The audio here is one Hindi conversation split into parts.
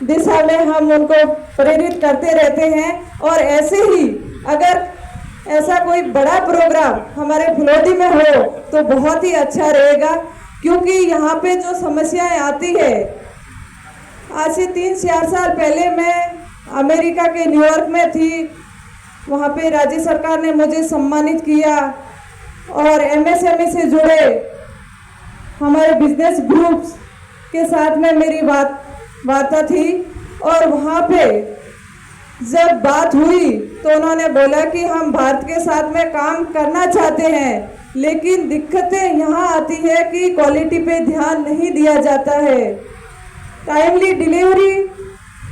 दिशा में हम उनको प्रेरित करते रहते हैं। और ऐसे ही अगर ऐसा कोई बड़ा प्रोग्राम हमारे फलोदी में हो तो बहुत ही अच्छा रहेगा, क्योंकि यहाँ पे जो समस्याएं आती है, आज से 3-4 साल पहले मैं अमेरिका के न्यूयॉर्क में थी। वहाँ पे राज्य सरकार ने मुझे सम्मानित किया और एमएसएमई से जुड़े हमारे बिजनेस ग्रुप्स के साथ में मेरी वार्ता थी। और वहाँ पे जब बात हुई तो उन्होंने बोला कि हम भारत के साथ में काम करना चाहते हैं, लेकिन दिक्कतें यहाँ आती है कि क्वालिटी पे ध्यान नहीं दिया जाता है, टाइमली डिलीवरी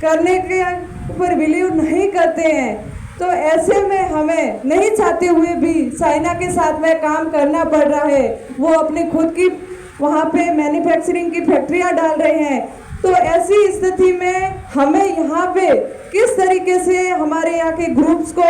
करने के ऊपर बिलीव नहीं करते हैं। तो ऐसे में हमें नहीं चाहते हुए भी चाइना के साथ में काम करना पड़ रहा है। वो अपनी खुद की वहाँ पे मैन्युफैक्चरिंग की फैक्ट्रियाँ डाल रहे हैं। तो ऐसी स्थिति में हमें यहाँ पे किस तरीके से हमारे यहाँ के ग्रुप्स को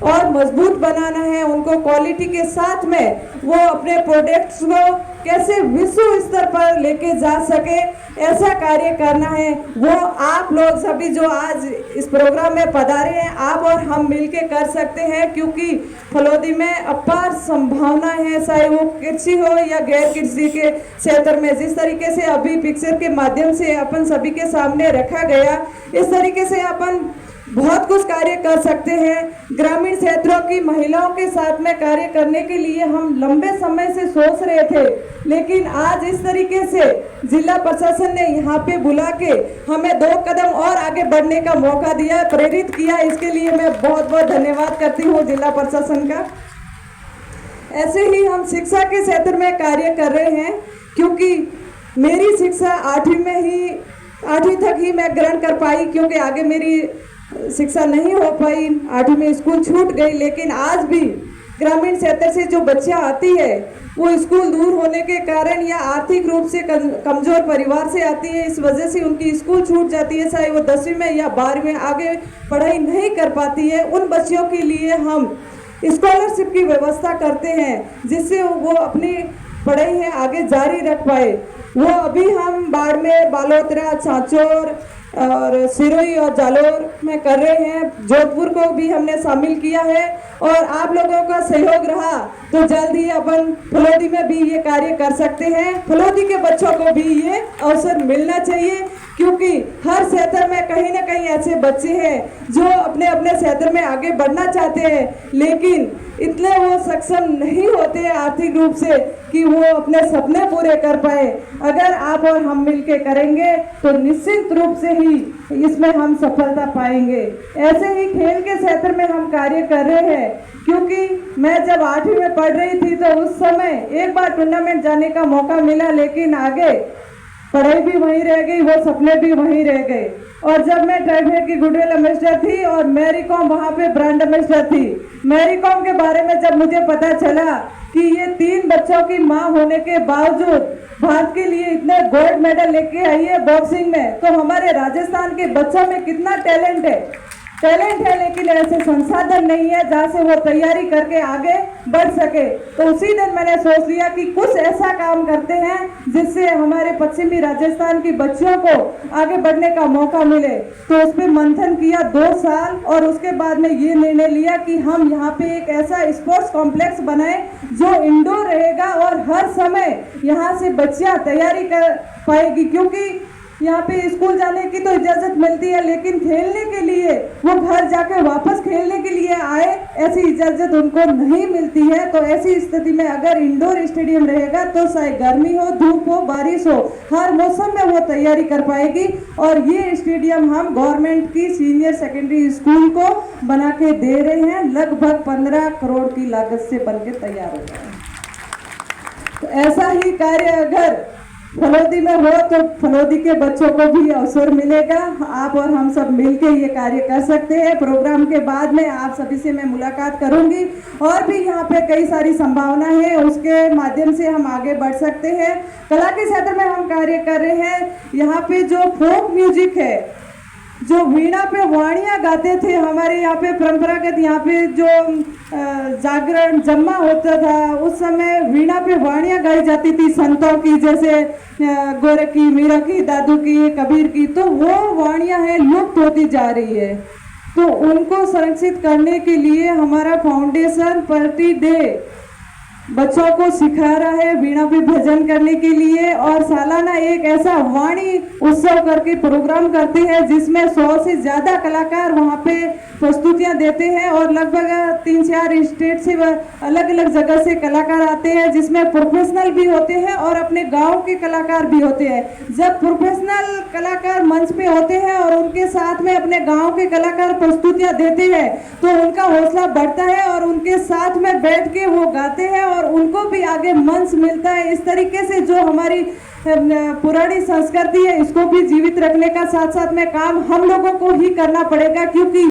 और मजबूत बनाना है, उनको क्वालिटी के साथ में वो अपने प्रोडक्ट्स को कैसे विश्व स्तर पर लेके जा सके, ऐसा कार्य करना है। वो आप लोग सभी जो आज इस प्रोग्राम में पधारे हैं, आप और हम मिलके कर सकते हैं, क्योंकि फलोदी में अपार संभावना है, चाहे वो कृषि हो या गैर कृषि के क्षेत्र में। जिस तरीके से अभी पिक्चर के माध्यम से अपन सभी के सामने रखा गया, इस तरीके से अपन बहुत कुछ कार्य कर सकते हैं। ग्रामीण क्षेत्रों की महिलाओं के साथ में कार्य करने के लिए हम लंबे समय से सोच रहे थे, लेकिन आज इस तरीके से जिला प्रशासन ने यहाँ पे बुला के हमें 2 कदम और आगे बढ़ने का मौका दिया, प्रेरित किया। इसके लिए मैं बहुत बहुत धन्यवाद करती हूँ जिला प्रशासन का। ऐसे ही हम शिक्षा के क्षेत्र में कार्य कर रहे हैं, क्योंकि मेरी शिक्षा 8वीं तक ही मैं ग्रहण कर पाई, क्योंकि आगे मेरी शिक्षा नहीं हो पाई, 8वीं में स्कूल छूट गई। लेकिन आज भी ग्रामीण क्षेत्र से जो बच्चियां आती है, वो स्कूल दूर होने के कारण या आर्थिक रूप से कमजोर परिवार से आती है, इस वजह से उनकी स्कूल छूट जाती है, चाहे वो 10वीं में या 12वीं में आगे पढ़ाई नहीं कर पाती है। उन बच्चियों के लिए हम स्कॉलरशिप की व्यवस्था करते हैं, जिससे वो अपनी पढ़ाई है आगे जारी रख पाए। वो अभी हम बाड़मेर, बालोतरा, चांचौर और सिरोही और जालोर में कर रहे हैं। जोधपुर को भी हमने शामिल किया है, और आप लोगों का सहयोग रहा तो जल्द ही अपन फलोदी में भी ये कार्य कर सकते हैं। फलोदी के बच्चों को भी ये अवसर मिलना चाहिए, क्योंकि हर क्षेत्र में कहीं ना कहीं ऐसे बच्चे हैं जो अपने अपने क्षेत्र में आगे बढ़ना चाहते हैं, लेकिन इतने वो सक्षम नहीं होते आर्थिक रूप से कि वो अपने सपने पूरे कर पाए। अगर आप और हम मिलके करेंगे तो निश्चित रूप से ही इसमें हम सफलता पाएंगे। ऐसे ही खेल के क्षेत्र में हम कार्य कर रहे हैं, क्योंकि मैं जब 8वीं में पढ़ रही थी तो उस समय एक बार टूर्नामेंट जाने का मौका मिला, लेकिन आगे पढ़ाई भी वहीं रह गई, वो सपने भी वहीं रह गए। और जब मैं ट्राइफेड की गुडविल एम्बेसडर थी और मैरी कॉम वहाँ पे ब्रांड एम्बेसडर थी, मैरी कॉम के बारे में जब मुझे पता चला कि ये 3 बच्चों की माँ होने के बावजूद भारत के लिए इतने गोल्ड मेडल लेके आई है बॉक्सिंग में, तो हमारे राजस्थान के बच्चों में कितना टैलेंट है, लेकिन ऐसे संसाधन नहीं है जहाँ से वो तैयारी करके आगे बढ़ सके। तो उसी दिन मैंने सोच लिया कि कुछ ऐसा काम करते हैं जिससे हमारे पश्चिमी राजस्थान की बच्चियों को आगे बढ़ने का मौका मिले। तो उस पर मंथन किया 2 साल, और उसके बाद में ये निर्णय लिया कि हम यहाँ पे एक ऐसा स्पोर्ट्स कॉम्प्लेक्स बनाए जो इंडोर रहेगा और हर समय यहाँ से बच्चियाँ तैयारी कर पाएगी, क्योंकि यहाँ पे स्कूल जाने की तो इजाजत मिलती है, लेकिन खेलने के लिए वो घर जाके वापस खेलने के लिए आए, ऐसी इजाजत उनको नहीं मिलती है। तो ऐसी स्थिति में अगर इंडोर स्टेडियम रहेगा तो चाहे गर्मी हो, धूप हो, बारिश हो, हर मौसम में वो तैयारी कर पाएगी। और ये स्टेडियम हम गवर्नमेंट की सीनियर सेकेंडरी स्कूल को बना के दे रहे हैं, लगभग 15 करोड़ की लागत से बन के तैयार हो गया है। तो ऐसा ही कार्य अगर फलोदी में हो तो फलोदी के बच्चों को भी अवसर मिलेगा। आप और हम सब मिलके ये कार्य कर सकते हैं। प्रोग्राम के बाद में आप सभी से मैं मुलाकात करूंगी, और भी यहाँ पे कई सारी संभावना है, उसके माध्यम से हम आगे बढ़ सकते हैं। कला के क्षेत्र में हम कार्य कर रहे हैं। यहाँ पे जो फोक म्यूजिक है, जो वीणा पे वाणियाँ गाते थे, हमारे यहाँ पे परंपरागत यहाँ पे जो जागरण जम्मा होता था उस समय वीणा पे वाणियाँ गाई जाती थी संतों की, जैसे गोरख की, मीरा की, दादू की, कबीर की। तो वो वाणियाँ है लुप्त होती जा रही है, तो उनको संरक्षित करने के लिए हमारा फाउंडेशन प्रति डे बच्चों को सिखा रहा है वीणा पे भजन करने के लिए, और सालाना एक ऐसा वाणी उत्सव करके प्रोग्राम करते हैं जिसमें 100 से ज़्यादा कलाकार वहाँ पे प्रस्तुतियाँ देते हैं, और लगभग 3-4 स्टेट से अलग अलग जगह से कलाकार आते हैं, जिसमें प्रोफेशनल भी होते हैं और अपने गांव के कलाकार भी होते हैं। जब प्रोफेशनल कलाकार मंच पे होते हैं और उनके साथ में अपने गाँव के कलाकार प्रस्तुतियाँ देते हैं तो उनका हौसला बढ़ता है और उनके साथ में बैठ के वो गाते हैं और उनको भी आगे मंच मिलता है। इस तरीके से जो हमारी पुरानी संस्कृति है इसको भी जीवित रखने का साथ साथ में काम हम लोगों को ही करना पड़ेगा, क्योंकि